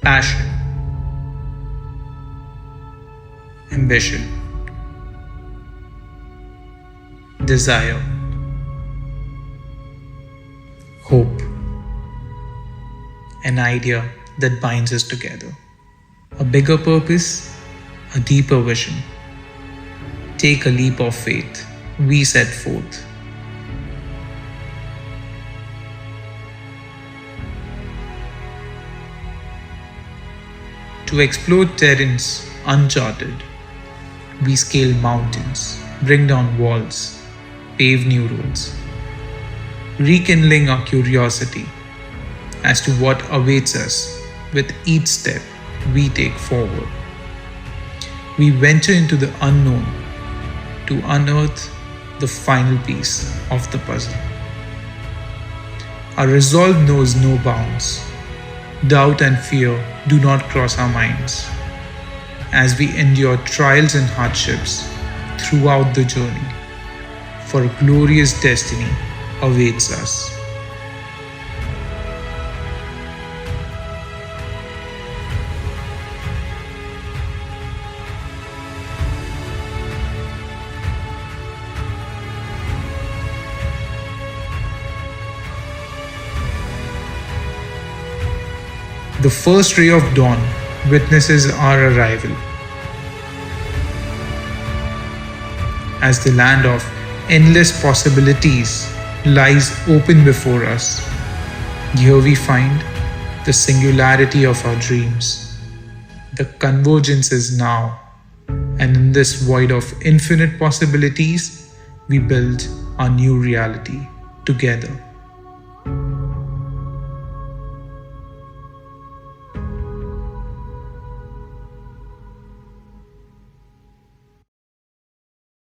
passion, ambition, desire, hope, an idea that binds us together, a bigger purpose, a deeper vision. Take a leap of faith, we set forth. To explore terrains uncharted, we scale mountains, bring down walls, pave new roads, rekindling our curiosity as to what awaits us with each step we take forward. We venture into the unknown to unearth the final piece of the puzzle. Our resolve knows no bounds. Doubt and fear do not cross our minds as we endure trials and hardships throughout the journey, for a glorious destiny awaits us. The first ray of dawn witnesses our arrival. As the land of endless possibilities lies open before us, here we find the singularity of our dreams. The convergence is now, and in this void of infinite possibilities, we build our new reality together.